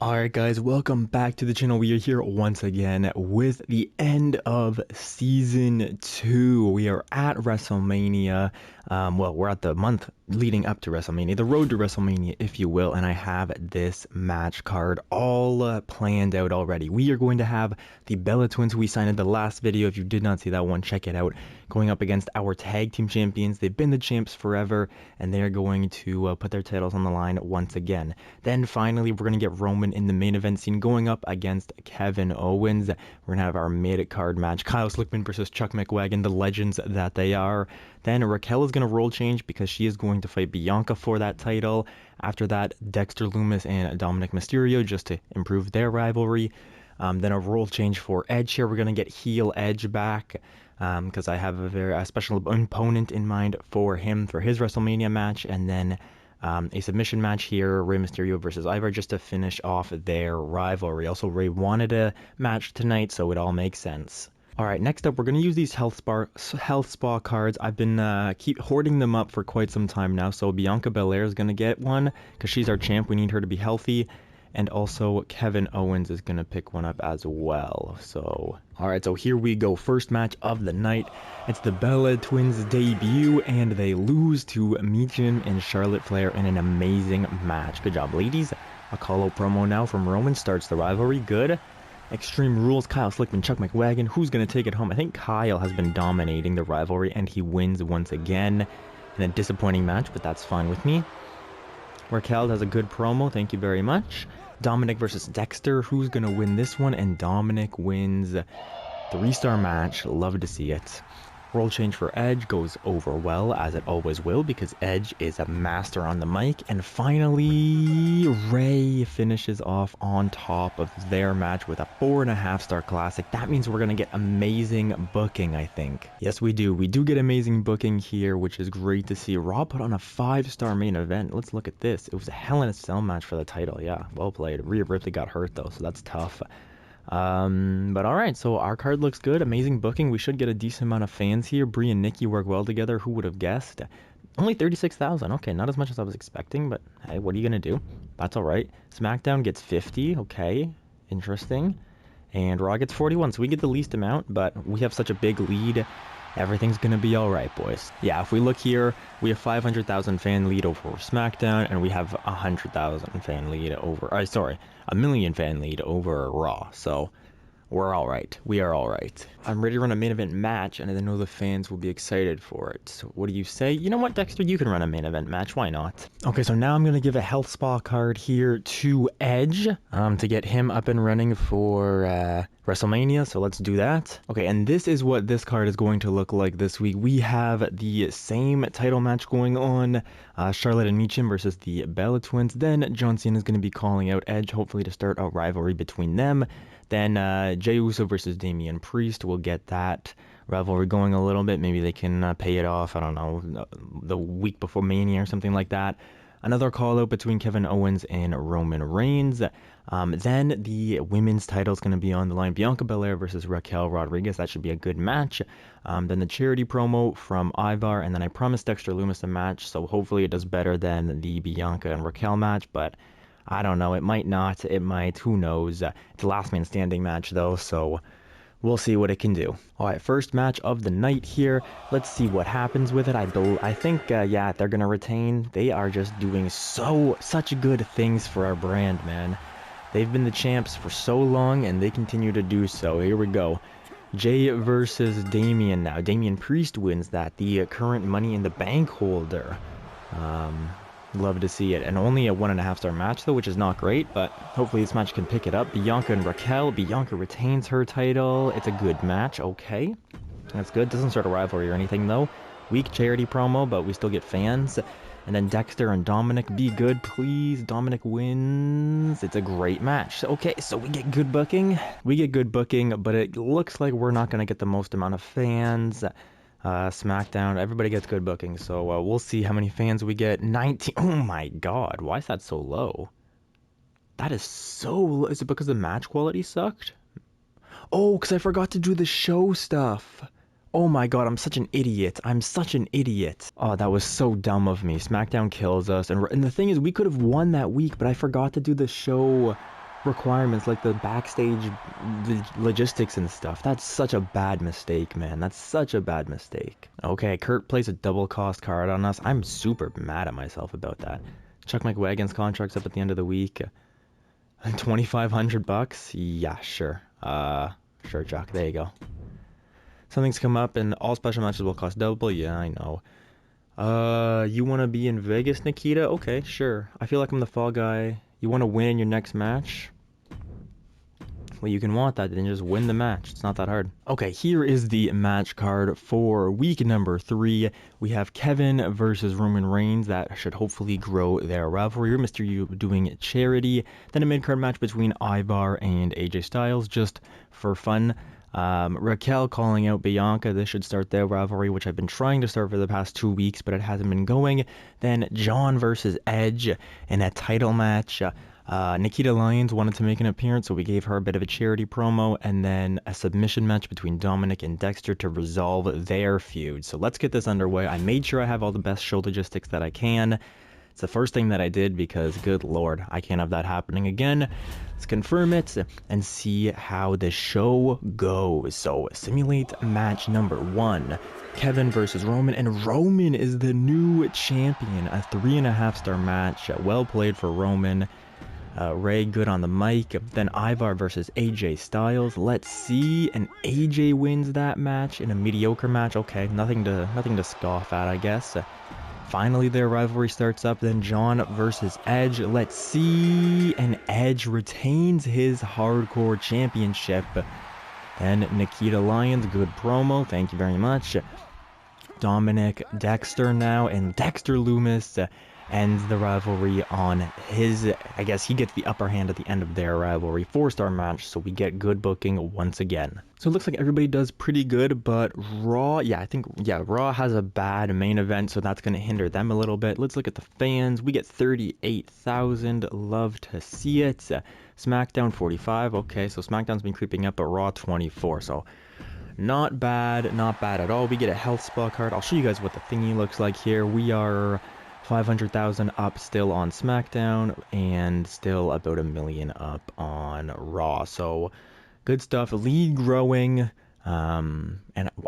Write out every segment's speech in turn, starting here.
Alright guys, welcome back to the channel. We are here once again with the end of Season 2. We are at WrestleMania. Well, we're at the month leading up to WrestleMania, the road to WrestleMania, if you will, and I have this match card all planned out already. We are going to have the Bella Twins, who we signed in the last video. If you did not see that one, check it out. Going up against our tag team champions. They've been the champs forever, and they are going to put their titles on the line once again. Then finally, we're going to get Roman in the main event scene going up against Kevin Owens. We're going to have our mid-card match, Kyle Slickman versus Chuck McWagon, the legends that they are. Then Raquel is going to role change because she is going to fight Bianca for that title. After that, Dexter Lumis and Dominic Mysterio, just to improve their rivalry. Then a role change for Edge here. We're going to get heel Edge back because I have a very special opponent in mind for him for his WrestleMania match. And then a submission match here, Rey Mysterio versus Ivar, just to finish off their rivalry. Also, Rey wanted a match tonight, so it all makes sense. Alright, next up, we're going to use these health spa cards. I've been keep hoarding them up for quite some time now, so Bianca Belair is going to get one, because she's our champ. We need her to be healthy. And also, Kevin Owens is going to pick one up as well. So, alright, so here we go. First match of the night. It's the Bella Twins' debut, and they lose to Meechin and Charlotte Flair in an amazing match. Good job, ladies. A call-out promo now from Roman starts the rivalry. Good. Extreme Rules, Kyle Slickman, Chuck McWagon. Who's going to take it home? I think Kyle has been dominating the rivalry, and he wins once again in a disappointing match, but that's fine with me. Raquel has a good promo, thank you very much. Dominic versus Dexter, who's going to win this one? And Dominic wins. 3-star match, love to see it. Role change for Edge goes over well, as it always will, because Edge is a master on the mic. And finally, Rey finishes off on top of their match with a 4.5-star classic. That means we're going to get amazing booking, I think. Yes, we do. We do get amazing booking here, which is great to see. Raw put on a 5-star main event. Let's look at this. It was a Hell in a Cell match for the title. Yeah, well played. Rhea Ripley got hurt, though, so that's tough. But alright, so our card looks good. Amazing booking. We should get a decent amount of fans here. Brie and Nikki work well together. Who would have guessed? Only 36,000. Okay, not as much as I was expecting, but hey, what are you gonna do? That's alright. SmackDown gets 50. Okay, interesting. And Raw gets 41, so we get the least amount, but we have such a big lead. Everything's gonna be alright, boys. Yeah, if we look here, we have 500,000 fan lead over SmackDown, and we have 100,000 fan lead over, sorry, a million fan lead over Raw. So we're alright. We are alright. I'm ready to run a main event match, and I know the fans will be excited for it. So what do you say? You know what, Dexter? You can run a main event match. Why not? Okay, so now I'm going to give a health spa card here to Edge to get him up and running for WrestleMania. So let's do that. Okay, and this is what this card is going to look like this week. We have the same title match going on. Charlotte and Meechin versus the Bella Twins. Then John Cena is going to be calling out Edge, hopefully to start a rivalry between them. Then Jey Uso versus Damian Priest. We'll get that rivalry going a little bit. Maybe they can pay it off, I don't know, the week before Mania or something like that. Another call-out between Kevin Owens and Roman Reigns. Then the women's title is going to be on the line. Bianca Belair versus Raquel Rodriguez. That should be a good match. Then the charity promo from Ivar. And then I promised Dexter Lumis a match, so hopefully it does better than the Bianca and Raquel match, but I don't know, it might not, it might, who knows. It's a last man standing match though, so we'll see what it can do. Alright, first match of the night here. Let's see what happens with it. I think, yeah, they're gonna retain. They are just doing such good things for our brand, man. They've been the champs for so long, and they continue to do so. Here we go. Jey versus Damian now. Damian Priest wins that, the current Money in the Bank holder. Love to see it. And only a 1.5-star match though, which is not great, but hopefully this match can pick it up. Bianca and Raquel. Bianca retains her title. It's a good match. Okay, that's good. Doesn't start a rivalry or anything though. Weak charity promo, but we still get fans. And then Dexter and Dominic. Be good, please. Dominic wins. It's a great match. Okay, so we get good booking. We get good booking, but it looks like we're not going to get the most amount of fans. SmackDown, everybody gets good booking, so we'll see how many fans we get. 19. Oh my god, why is that so low? That is so low. Is it because the match quality sucked? Oh, because I forgot to do the show stuff. Oh my god, I'm such an idiot. I'm such an idiot. Oh, that was so dumb of me. SmackDown kills us. And the thing is, we could have won that week, but I forgot to do the show requirements, like the backstage logistics and stuff. That's such a bad mistake, man. That's such a bad mistake. Okay, Kurt plays a double cost card on us. I'm super mad at myself about that. Chuck McWagon's contract's up at the end of the week. 2,500 bucks? Yeah, sure. Sure, Chuck. There you go. Something's come up, and all special matches will cost double. Yeah, I know. You want to be in Vegas, Nikita? Okay, sure. I feel like I'm the fall guy. You want to win in your next match? Well, you can want that, then just win the match. It's not that hard. Okay, here is the match card for week number 3. We have Kevin versus Roman Reigns. That should hopefully grow their rivalry. Mysterio doing charity. Then a mid-card match between Ivar and AJ Styles, just for fun. Raquel calling out Bianca. This should start their rivalry, which I've been trying to start for the past 2 weeks, but it hasn't been going. Then John versus Edge in a title match. Nikita Lyons wanted to make an appearance, so we gave her a bit of a charity promo, and then a submission match between Dominic and Dexter to resolve their feud. So let's get this underway. I made sure I have all the best show logistics that I can. It's the first thing that I did because, good lord, I can't have that happening again. Let's confirm it and see how the show goes. So, simulate match number 1. Kevin versus Roman, and Roman is the new champion. A 3.5-star match. Well played for Roman. Ray good on the mic. Then Ivar versus AJ Styles. Let's see. And AJ wins that match in a mediocre match. Okay, nothing to scoff at, I guess. Finally, their rivalry starts up. Then John versus Edge. Let's see. And Edge retains his hardcore championship. And Nikita Lyons, good promo. Thank you very much. Dominic Dexter now, and Dexter Loomis ends the rivalry on his, I guess he gets the upper hand at the end of their rivalry. 4-star match, so we get good booking once again. So it looks like everybody does pretty good, but Raw, Raw has a bad main event, so that's going to hinder them a little bit. Let's look at the fans. We get 38,000. Love to see it. SmackDown 45. Okay, so SmackDown's been creeping up, but Raw 24. So not bad at all. We get a health spa card. I'll show you guys what the thingy looks like here. We are 500,000 up still on SmackDown, and still about 1 million up on Raw. So good stuff. League growing. And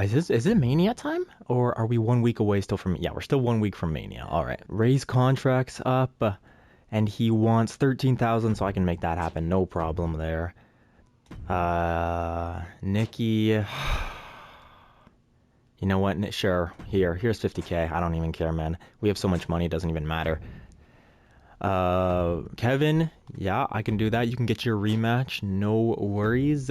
is it Mania time, or are we 1 week away still from? Yeah, we're still 1 week from Mania. All right. Ray's contract's up, and he wants 13,000, so I can make that happen. No problem there. Nikki. You know what? Sure. Here's 50K. I don't even care, man. We have so much money, it doesn't even matter. Kevin, yeah, I can do that. You can get your rematch. No worries.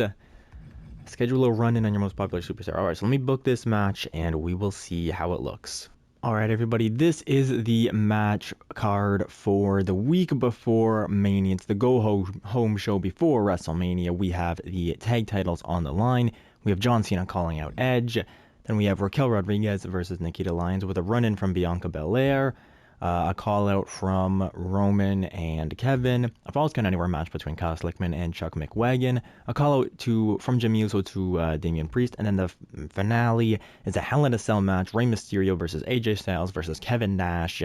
Schedule a run-in on your most popular superstar. All right, so let me book this match, and we will see how it looks. All right, everybody, this is the match card for the week before Mania. It's the go-home show before WrestleMania. We have the tag titles on the line. We have John Cena calling out Edge. Then we have Raquel Rodriguez versus Nikita Lyons with a run-in from Bianca Belair, a call-out from Roman and Kevin, a Falls Count Anywhere match between Kyle Slickman and Chuck McWagon, a call-out from Jimmy Uso to Damian Priest, and then the finale is a Hell in a Cell match, Rey Mysterio versus AJ Styles versus Kevin Nash.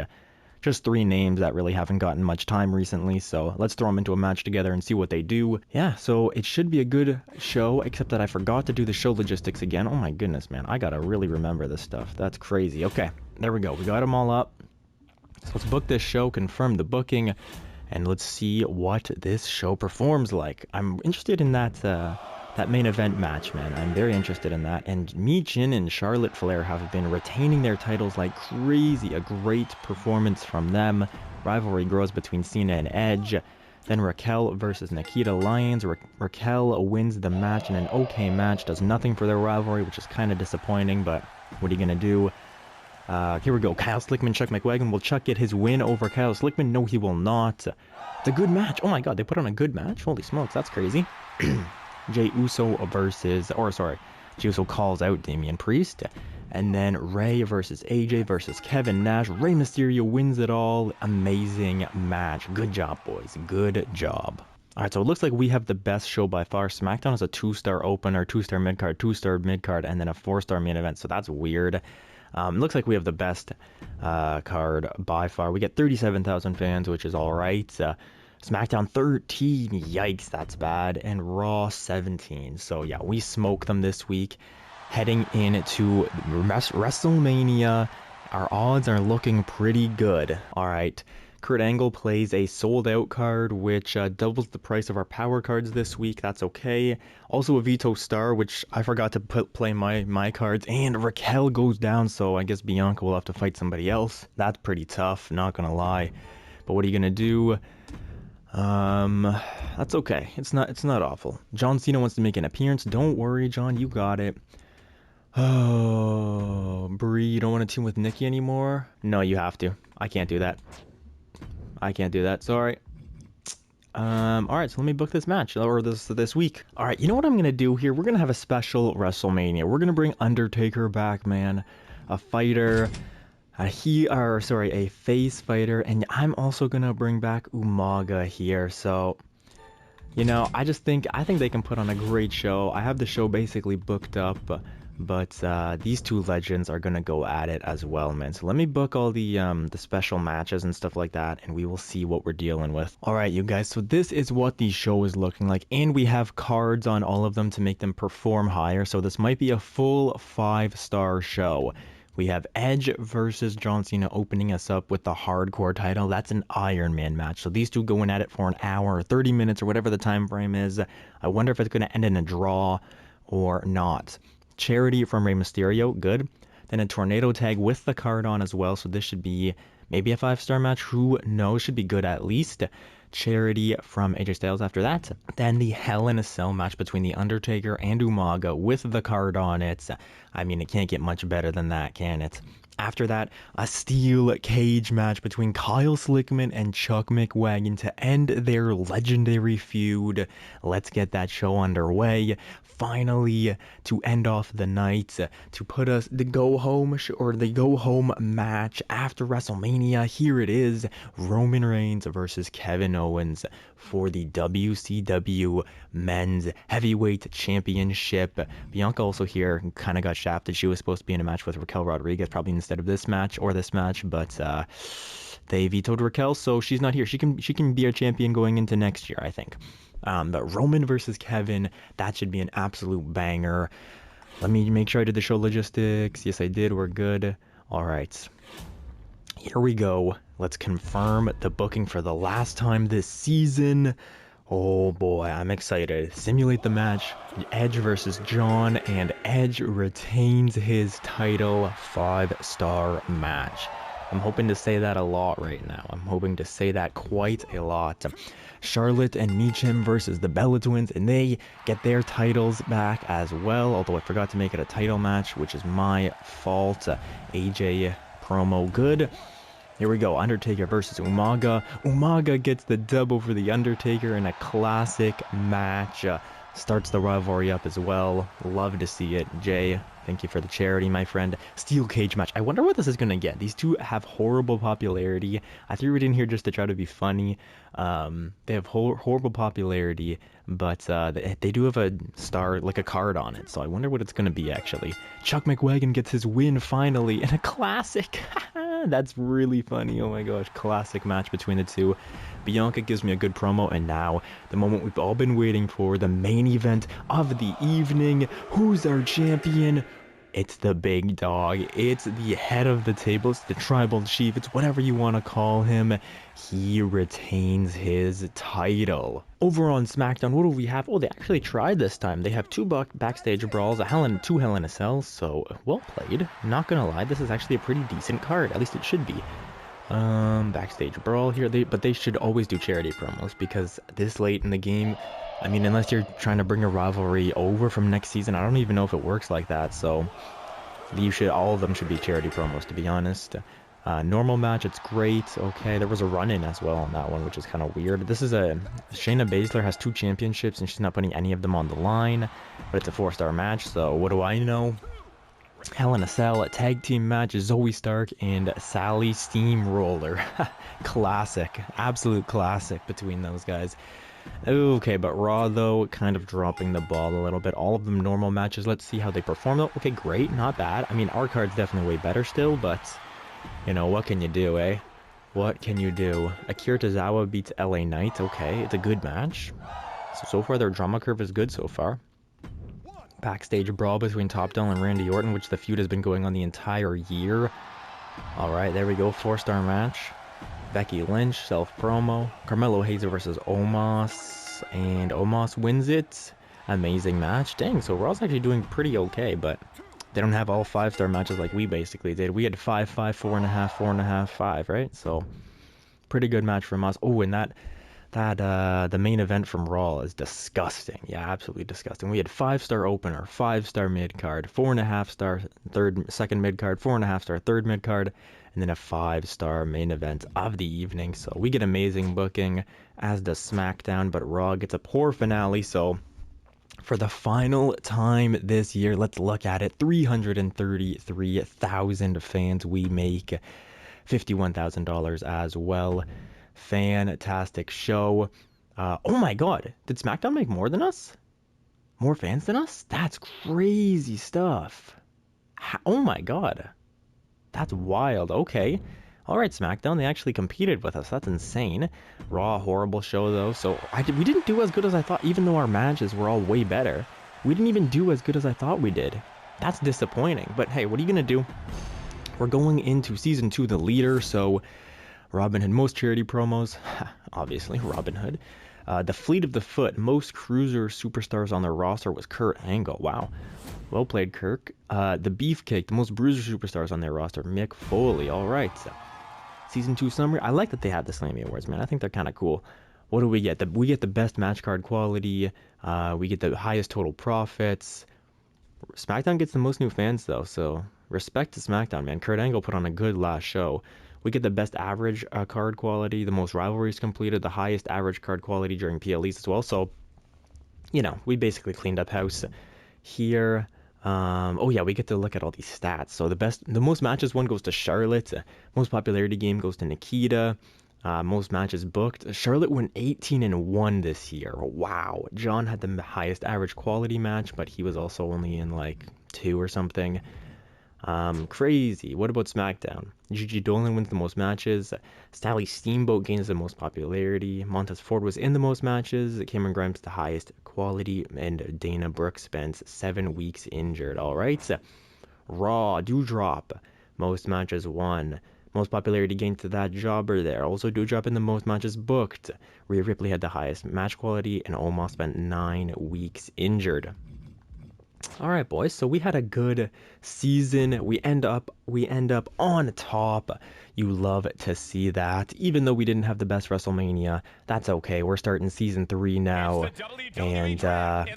Just 3 names that really haven't gotten much time recently, so let's throw them into a match together and see what they do. Yeah, so it should be a good show, except that I forgot to do the show logistics again. Oh my goodness, man. I gotta really remember this stuff. That's crazy. Okay, there we go. We got them all up. So let's book this show, confirm the booking, and let's see what this show performs like. I'm interested in that main event match, man. I'm very interested in that. And Michin and Charlotte Flair have been retaining their titles like crazy. A great performance from them. Rivalry grows between Cena and Edge. Then Raquel versus Nikita Lyons. Raquel wins the match in an okay match. Does nothing for their rivalry, which is kind of disappointing, but what are you going to do? Here we go. Kyle Slickman, Chuck McWagon. Will Chuck get his win over Kyle Slickman? No, he will not. It's a good match. Oh my god, they put on a good match? Holy smokes, that's crazy. Jey Uso calls out Damian Priest. And then Ray versus AJ versus Kevin Nash. Rey Mysterio wins it all. Amazing match. Good job, boys. Good job. Alright, so it looks like we have the best show by far. SmackDown is a 2-star opener, 2-star mid-card, 2-star mid-card, and then a 4-star main event, so that's weird. Looks like we have the best card by far. We get 37,000 fans, which is alright. SmackDown 13, yikes, that's bad, and Raw 17. So yeah, we smoked them this week. Heading into Wrestlemania, our odds are looking pretty good. All right, Kurt Angle plays a sold-out card, which doubles the price of our power cards this week. That's okay. Also a Veto Star, which I forgot to play my cards, and Raquel goes down, so I guess Bianca will have to fight somebody else. That's pretty tough, not gonna lie. But what are you gonna do? That's okay. It's not awful. John Cena wants to make an appearance. Don't worry, John, you got it. Oh, Brie, you don't want to team with Nikki anymore? No, you have to. I can't do that. I can't do that. Sorry. Alright, so let me book this match, or this week. Alright, you know what I'm gonna do here? We're gonna have a special WrestleMania. We're gonna bring Undertaker back, man. A fighter. A face fighter, and I'm also gonna bring back Umaga here. So, you know, I think they can put on a great show. I have the show basically booked up, but these two legends are gonna go at it as well, man. So let me book all the special matches and stuff like that, and we will see what we're dealing with. All right, you guys. So this is what the show is looking like, and we have cards on all of them to make them perform higher. So this might be a full 5-star show. We have Edge versus John Cena opening us up with the hardcore title. That's an Iron Man match. So these two going at it for an hour or 30 minutes or whatever the time frame is. I wonder if it's going to end in a draw or not. Charity from Rey Mysterio, good. Then a tornado tag with the card on as well. So this should be maybe a 5-star match. Who knows? Should be good at least. Charity from AJ Styles after that. Then the Hell in a Cell match between The Undertaker and Umaga with the card on it. I mean, it can't get much better than that, can it? After that, a steel cage match between Kyle Slickman and Chuck McWagon to end their legendary feud. Let's get that show underway. Finally, to end off the night, to put us the go home match after WrestleMania. Here it is: Roman Reigns versus Kevin Owens for the WCW Men's Heavyweight Championship. Bianca also here kind of got shafted. She was supposed to be in a match with Raquel Rodriguez, probably instead of this match, but they vetoed Raquel, so she's not here. She can be our champion going into next year, I think. But Roman versus Kevin, that should be an absolute banger. Let me make sure I did the show logistics. Yes, I did. We're good. All right. Here we go. Let's confirm the booking for the last time this season. Oh boy, I'm excited. Simulate the match. Edge versus John, and Edge retains his title. 5-star match. I'm hoping to say that a lot right now. I'm hoping to say that quite a lot. Charlotte and Meacham versus the Bella Twins, and they get their titles back as well, although I forgot to make it a title match, which is my fault. AJ promo good. Here we go, Undertaker versus Umaga. Umaga gets the dub over the Undertaker in a classic match. Starts the rivalry up as well. Love to see it. Jay, thank you for the charity, my friend. Steel cage match. I wonder what this is going to get. These two have horrible popularity. I threw it in here just to try to be funny. They have horrible popularity, but they do have a star, like a card on it. So I wonder what it's going to be, actually. Chuck McWagon gets his win finally in a classic. That's really funny. Oh my gosh. Classic match between the two. Bianca gives me a good promo, and now the moment we've all been waiting for, the main event of the evening. Who's our champion? It's the big dog. It's the head of the table. It's the tribal chief. It's whatever you want to call him. He retains his title. Over on SmackDown, what do we have? Oh, they actually tried this time. They have two backstage brawls, two Hell in a Cells, so well played. Not gonna lie, this is actually a pretty decent card. At least it should be. Backstage brawl here, but they should always do charity promos, because this late in the game, I mean, unless you're trying to bring a rivalry over from next season, I don't even know if it works like that. So all of them should be charity promos, to be honest. Normal match, it's great. Okay, there was a run-in as well on that one, which is kind of weird. This is Shayna Baszler has 2 championships, and she's not putting any of them on the line, but it's a 4-star match, so what do I know? Hell in a Cell, a tag team match, Zoe Stark and Sally Steamroller. Classic, absolute classic between those guys. Okay, but Raw, though, kind of dropping the ball a little bit. All of them normal matches. Let's see how they perform, though. Okay, great, not bad. I mean, our card's definitely way better still, but, you know, what can you do, eh? What can you do? Akira Tozawa beats LA Knight. Okay, it's a good match. So far their drama curve is good so far. Backstage brawl between Top Dollar and Randy Orton, which the feud has been going on the entire year. Alright, there we go. 4-star match. Becky Lynch, self-promo. Carmelo Hayes versus Omos. And Omos wins it. Amazing match. Dang, so Raw's actually doing pretty okay, but they don't have all 5-star matches like we basically did. We had 5, 5, 4.5, 4.5, 5, right? So, pretty good match from us. Oh, and the main event from Raw is disgusting. Yeah, absolutely disgusting. We had 5-star opener, 5-star mid card, 4.5-star second mid card, 4.5-star third mid card, and then a 5-star main event of the evening. So we get amazing booking, as does SmackDown, but Raw gets a poor finale. So for the final time this year, let's look at it. 333,000 fans. We make $51,000 as well. Fantastic show. Oh my god, did SmackDown make more than us? More fans than us? That's crazy stuff. Oh my god, that's wild. Okay, all right, SmackDown, they actually competed with us. That's insane. Raw, horrible show though. So we didn't do as good as I thought, even though our matches were all way better. We didn't even do as good as I thought we did. That's disappointing, but hey, what are you gonna do? We're going into season 2, the leader. So Robin Hood, most charity promos, obviously Robin Hood. The Fleet of the Foot, most cruiser superstars on their roster was Kurt Angle. Wow, well played, Kirk. The Beefcake, the most bruiser superstars on their roster, Mick Foley. All right, so, season 2 summary. I like that they have the Slammy Awards, man. I think they're kind of cool. What do we get? We get the best match card quality. We get the highest total profits. SmackDown gets the most new fans though, so respect to SmackDown, man. Kurt Angle put on a good last show. We get the best average card quality, the most rivalries completed, the highest average card quality during PLEs as well. So, you know, we basically cleaned up house here. Oh yeah, we get to look at all these stats. So the most matches won goes to Charlotte. Most popularity game goes to Nikita. Most matches booked. Charlotte won 18-1 this year. Wow. John had the highest average quality match, but he was also only in like 2 or something. Crazy. What about SmackDown? Gigi Dolan wins the most matches. Sally Steamboat gains the most popularity. Montez Ford was in the most matches. Cameron Grimes the highest quality. And Dana Brooke spends 7 weeks injured. All right. Raw, Doudrop, most matches won. Most popularity gained to that jobber there. Also Doudrop in the most matches booked. Rhea Ripley had the highest match quality and almost spent 9 weeks injured. All right, boys. So we had a good season. We end up on top. You love to see that. Even though we didn't have the best WrestleMania, that's okay. We're starting season 3 now. And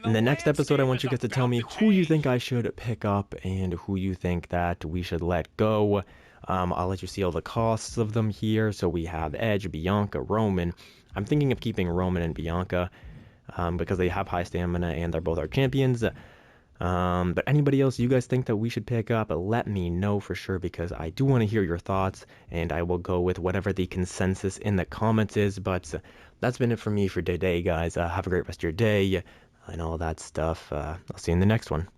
in the next episode, I want you guys to tell me who you think I should pick up and who you think that we should let go. I'll let you see all the costs of them here. So we have Edge, Bianca, Roman. I'm thinking of keeping Roman and Bianca because they have high stamina and they're both our champions. But anybody else you guys think that we should pick up, let me know for sure, because I do want to hear your thoughts, and I will go with whatever the consensus in the comments is. But that's been it for me for today, guys. Have a great rest of your day and all that stuff. I'll see you in the next one.